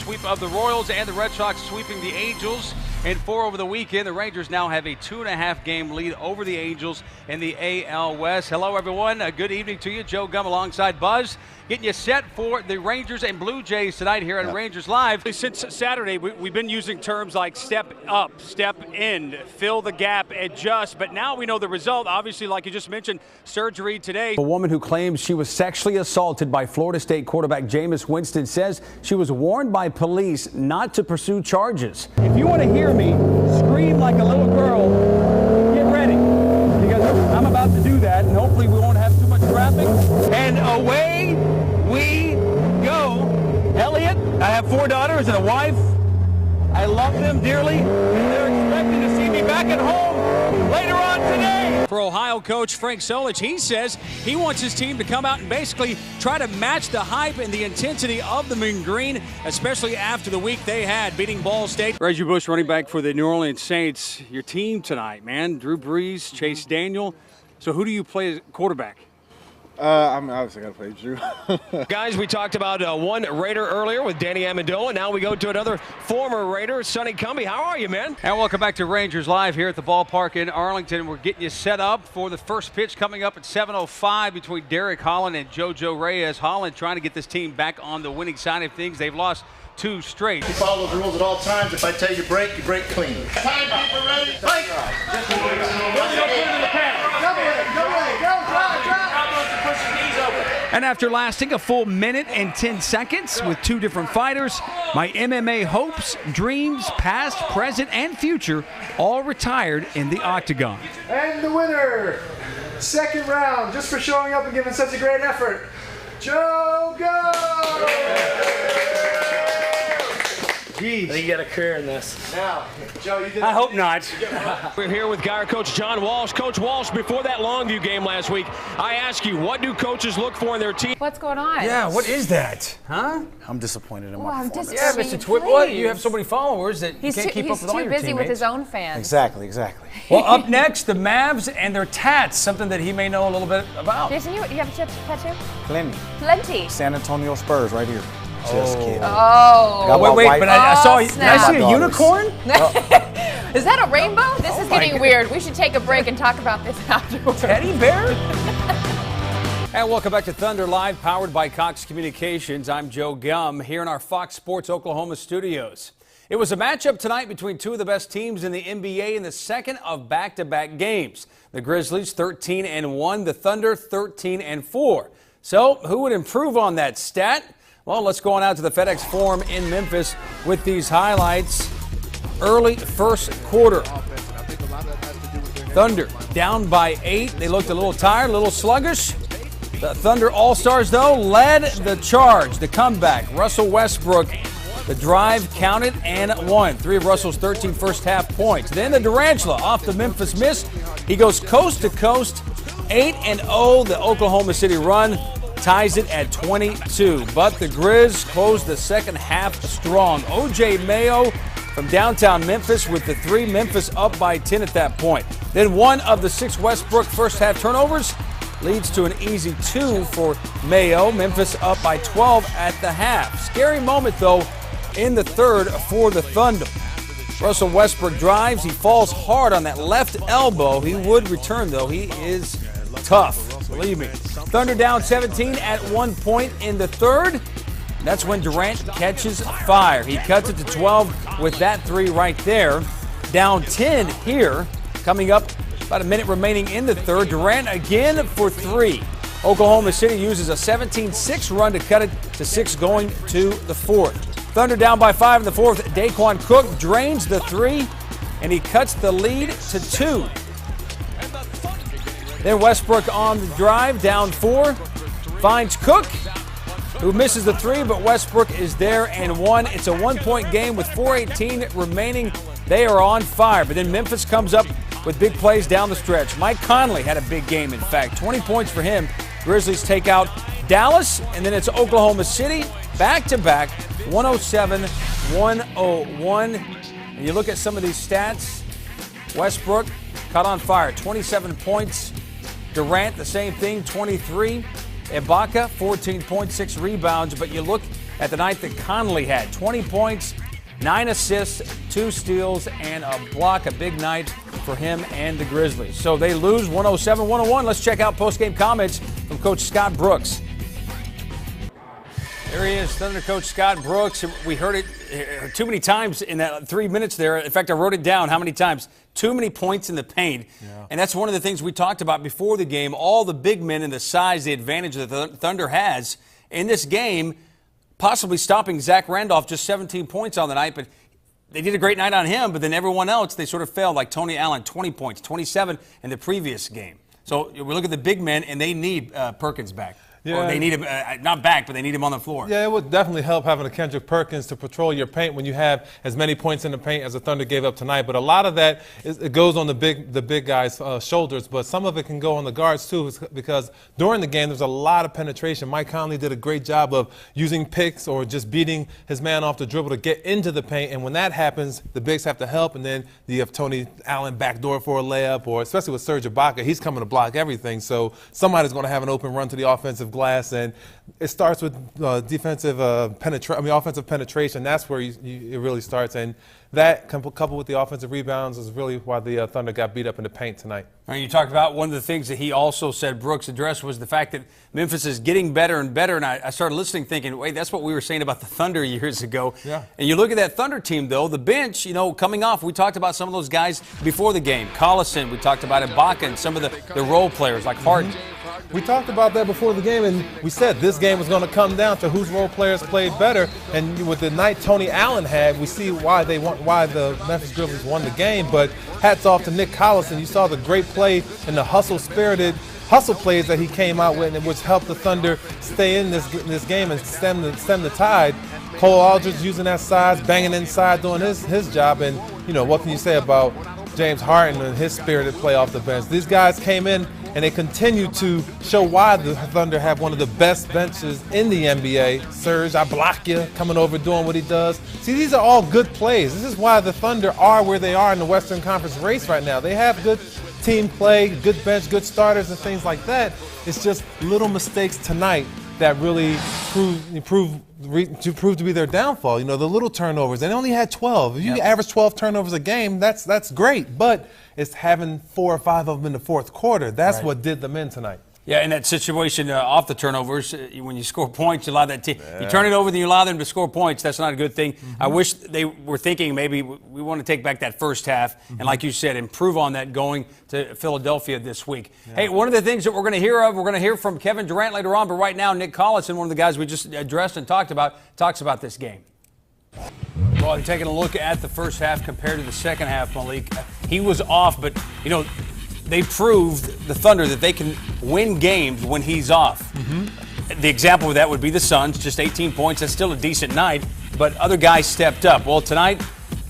sweep of the Royals and the Red Sox sweeping the Angels in 4 over the weekend. The Rangers now have a 2.5 game lead over the Angels in the AL West. Hello, everyone. Good evening to you. Joe Gumm alongside Buzz, getting you set for the Rangers and Blue Jays tonight here on Rangers Live. Since Saturday, we've been using terms like step up, step in, fill the gap, adjust, but now we know the result. Obviously, like you just mentioned, surgery today. A woman who claims she was sexually assaulted by Florida State quarterback Jameis Winston says she was warned by police not to pursue charges. If you want to hear me scream like a little girl, get ready, because I'm about to do that, and hopefully we won't have too much traffic. And away we go. Elliot, I have 4 daughters and a wife. I love them dearly, and they're expecting to see me back at home later on today. For Ohio coach Frank Solich, he says he wants his team to come out and basically try to match the hype and the intensity of the Mean Green, especially after the week they had beating Ball State. Reggie Bush, running back for the New Orleans Saints. Your team tonight, man. Drew Brees, Chase Daniel. So who do you play as quarterback? I'm obviously going to play Drew. Guys, we talked about one Raider earlier with Danny Amendola. Now we go to another former Raider, Sonny Cumbie. How are you, man? And welcome back to Rangers Live here at the ballpark in Arlington. We're getting you set up for the first pitch coming up at 7:05 between Derek Holland and JoJo Reyes. Holland trying to get this team back on the winning side of things. They've lost 2 straight. You follow the rules at all times. If I tell you break clean. Timekeeper ready. Fight. And after lasting a full minute and 10 seconds with 2 different fighters, my MMA hopes, dreams, past, present, and future all retired in the octagon. And the winner, second round, just for showing up and giving such a great effort, Joe Gumm! Jeez. I think you got a career in this. Now, Joe, you did. I hope not. We're here with Gyre coach John Walsh. Coach Walsh, before that Longview game last week, I asked you, what do coaches look for in their team? What's going on? Yeah, what is that? Huh? I'm disappointed in Oh, my I'm performance. disappointed. Yeah, Mr. Twit, what? You have so many followers that He's you can't too, keep up with all your He's too busy with teammates. his own fans. Exactly. Well, up next, the Mavs and their tats, something that he may know a little bit about. Jason, you have a tattoo? Plenty. Plenty. San Antonio Spurs right here. Just kidding. Oh. Wait, but I saw, did I snap. see a unicorn? Is that a rainbow? This is getting weird. We should take a break and talk about this afterwards. Teddy bear? And welcome back to Thunder Live, powered by Cox Communications. I'm Joe Gumm here in our Fox Sports Oklahoma studios. It was a matchup tonight between 2 of the best teams in the NBA in the second of back-to-back games. The Grizzlies 13-1, the Thunder 13-4. So who would improve on that stat? Well, let's go on out to the FedEx Forum in Memphis with these highlights. Early first quarter. Thunder down by 8. They looked a little tired, a little sluggish. The Thunder All-Stars, though, led the charge, the comeback. Russell Westbrook, the drive counted and won. 3 of Russell's 13 first-half points. Then the Durantula off the Memphis miss. He goes coast to coast, 8-0, the Oklahoma City run. Ties it at 22, but the Grizz closed the second half strong. O.J. Mayo from downtown Memphis with the 3, Memphis up by 10 at that point. Then 1 of the 6 Westbrook first half turnovers leads to an easy 2 for Mayo. Memphis up by 12 at the half. Scary moment, though, in the third for the Thunder. Russell Westbrook drives. He falls hard on that left elbow. He would return, though. He is tough, believe me. Thunder down 17 at one point in the third. That's when Durant catches fire. He cuts it to 12 with that 3 right there. Down 10 here. Coming up, about a minute remaining in the third. Durant again for 3. Oklahoma City uses a 17-6 run to cut it to 6 going to the fourth. Thunder down by 5 in the fourth. Daquan Cook drains the 3, and he cuts the lead to 2. Then Westbrook on the drive, down 4, finds Cook, who misses the 3, but Westbrook is there and 1. It's a 1-point game with 4:18 remaining. They are on fire, but then Memphis comes up with big plays down the stretch. Mike Conley had a big game, in fact, 20 points for him. Grizzlies take out Dallas, and then it's Oklahoma City, back-to-back, 107-101. And you look at some of these stats, Westbrook caught on fire, 27 points. Durant, the same thing, 23. Ibaka, 14.6 rebounds. But you look at the night that Conley had. 20 points, 9 assists, 2 steals, and a block. A big night for him and the Grizzlies. So they lose 107-101. Let's check out post-game comments from Coach Scott Brooks. There he is, Thunder coach Scott Brooks. We heard it too many times in that 3 minutes there. In fact, I wrote it down how many times. Too many points in the paint. Yeah. And that's one of the things we talked about before the game. All the big men and the size, the advantage that the Thunder has in this game, possibly stopping Zach Randolph, just 17 points on the night. But they did a great night on him, but then everyone else, they sort of failed, like Tony Allen, 20 points, 27 in the previous game. So we look at the big men, and they need Perkins back. Yeah. Or they need him, not back, but they need him on the floor. Yeah, it would definitely help having a Kendrick Perkins to patrol your paint when you have as many points in the paint as the Thunder gave up tonight. But a lot of that, it goes on the big guys' shoulders, but some of it can go on the guards too, because during the game there's a lot of penetration. Mike Conley did a great job of using picks or just beating his man off the dribble to get into the paint, and when that happens, the bigs have to help, and then you have Tony Allen backdoor for a layup, or especially with Serge Ibaka, he's coming to block everything. So somebody's going to have an open run to the offensive glass, and it starts with offensive penetration. That's where it really starts, and that coupled with the offensive rebounds is really why the Thunder got beat up in the paint tonight. And you talked about one of the things that he also said, Brooks addressed, was the fact that Memphis is getting better and better. And I started listening thinking, wait, that's what we were saying about the Thunder years ago. Yeah. And you look at that Thunder team, though, the bench, coming off, we talked about some of those guys before the game. Collison, we talked about Ibaka and some of the role players like Harden. We talked about that before the game, and we said this game was going to come down to whose role players played better. And with the night Tony Allen had, we see why the Memphis Grizzlies won the game. But hats off to Nick Collison. You saw the great play and the hustle plays that he came out with, which helped the Thunder stay in this game and stem the tide. Cole Aldridge using that size, banging inside, doing his job. And what can you say about James Harden and his spirited play off the bench? These guys came in and they continue to show why the Thunder have one of the best benches in the NBA. Serge Ibaka coming over doing what he does. See, these are all good plays. This is why the Thunder are where they are in the Western Conference race right now. They have good team play, good bench, good starters, and things like that. It's just little mistakes tonight that really proved to be their downfall. The little turnovers. They only had 12. If you average 12 turnovers a game, that's great. But it's having 4 or 5 of them in the fourth quarter. That's what did them in tonight. Yeah, in that situation off the turnovers, when you score points, you allow that team. You turn it over, then you allow them to score points. That's not a good thing. I wish they were thinking maybe we want to take back that first half and, like you said, improve on that going to Philadelphia this week. Hey, one of the things that we're going to hear from Kevin Durant later on, but right now Nick Collison, one of the guys we just addressed and talks about this game. Well, I'm taking a look at the first half compared to the second half, Malik. He was off, but, they proved, the Thunder, that they can win games when he's off. The example of that would be the Suns, just 18 points. That's still a decent night, but other guys stepped up. Well, tonight,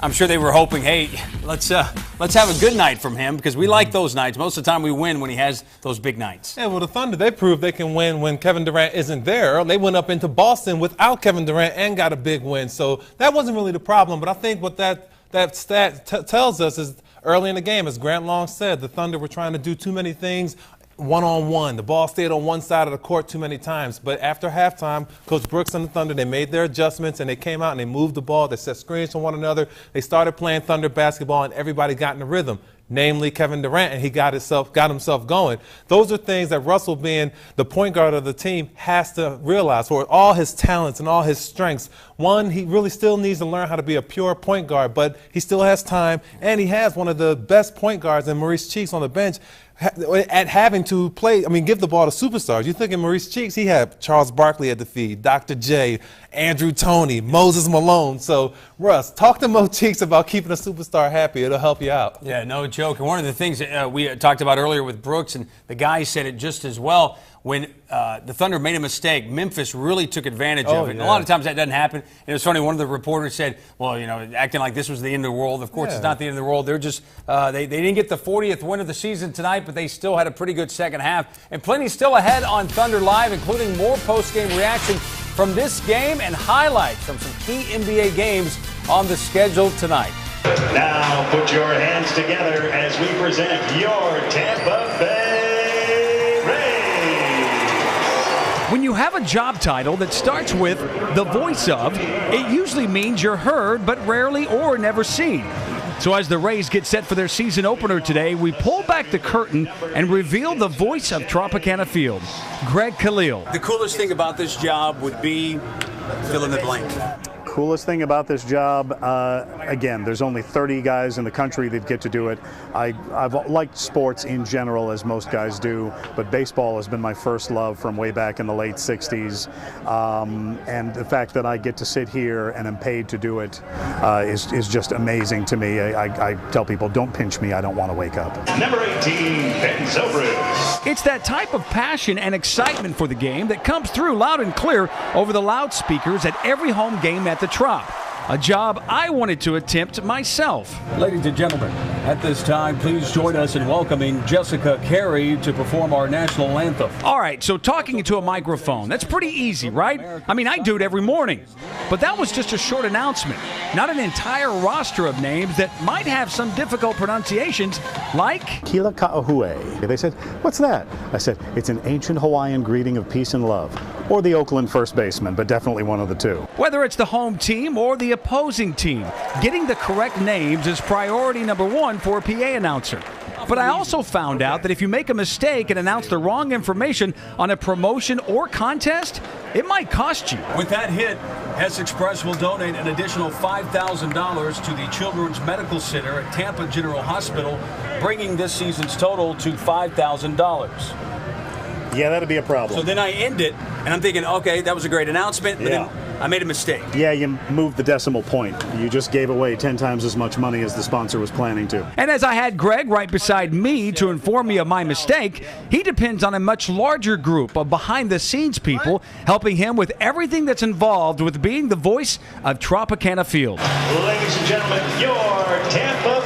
I'm sure they were hoping, hey, let's have a good night from him, because we like those nights. Most of the time we win when he has those big nights. Yeah, well, the Thunder, they proved they can win when Kevin Durant isn't there. They went up into Boston without Kevin Durant and got a big win. So that wasn't really the problem, but I think what that stat tells us is early in the game, as Grant Long said, the Thunder were trying to do too many things one-on-one. The ball stayed on one side of the court too many times. But after halftime, Coach Brooks and the Thunder, they made their adjustments, and they came out and they moved the ball. They set screens from one another. They started playing Thunder basketball, and everybody got in the rhythm, namely Kevin Durant, and he got himself going. Those are things that Russell, being the point guard of the team, has to realize. For all his talents and all his strengths, one, he really still needs to learn how to be a pure point guard, but he still has time, and he has one of the best point guards in Maurice Cheeks on the bench at having to give the ball to superstars. You think in Maurice Cheeks, he had Charles Barkley at the feed, Dr. J, Andrew Toney, Moses Malone. So, Russ, talk to Mo Cheeks about keeping a superstar happy. It'll help you out. Yeah, no joke. And one of the things that we talked about earlier with Brooks, and the guy said it just as well, when the Thunder made a mistake, Memphis really took advantage of it. And a lot of times that doesn't happen. And it was funny, one of the reporters said, well, acting like this was the end of the world. Of course, it's not the end of the world. They're just, they didn't get the 40th win of the season tonight, but they still had a pretty good second half. And plenty still ahead on Thunder Live, including more post-game reaction from this game and highlights from some key NBA games on the schedule tonight. Now put your hands together as we present your Tampa Bay Rays. When you have have a job title that starts with the voice of, it usually means you're heard but rarely or never seen. So as the Rays get set for their season opener today, we pull back the curtain and reveal the voice of Tropicana Field, Greg Khalil. The coolest thing about this job would be fill in the blank. Coolest thing about this job, again, there's only 30 guys in the country that get to do it. I've liked sports in general, as most guys do, but baseball has been my first love from way back in the late 60s. And the fact that I get to sit here and am paid to do it is just amazing to me. I tell people, don't pinch me, I don't want to wake up. Number 18, Ben Zobrist. It's that type of passion and excitement for the game that comes through loud and clear over the loudspeakers at every home game at the Trop. A job I wanted to attempt myself. Ladies and gentlemen, at this time, please join us in welcoming Jessica Carey to perform our national anthem. All right, so talking into a microphone, that's pretty easy, right? I mean, I do it every morning. But that was just a short announcement, not an entire roster of names that might have some difficult pronunciations, like Kila Ka'ahue. They said, what's that? I said, it's an ancient Hawaiian greeting of peace and love. Or the Oakland first baseman, but definitely one of the two. Whether it's the home team or the opposing team, getting the correct names is priority number one for a PA announcer. But I also found out that if you make a mistake and announce the wrong information on a promotion or contest, it might cost you. With that hit, Hess Express will donate an additional $5,000 to the Children's Medical Center at Tampa General Hospital, bringing this season's total to $5,000. Yeah, that'd be a problem. So then I end it, and I'm thinking, okay, that was a great announcement, but then I made a mistake. Yeah, you moved the decimal point. You just gave away 10 times as much money as the sponsor was planning to. And as I had Greg right beside me to inform me of my mistake, he depends on a much larger group of behind-the-scenes people helping him with everything that's involved with being the voice of Tropicana Field. Ladies and gentlemen, your Tampa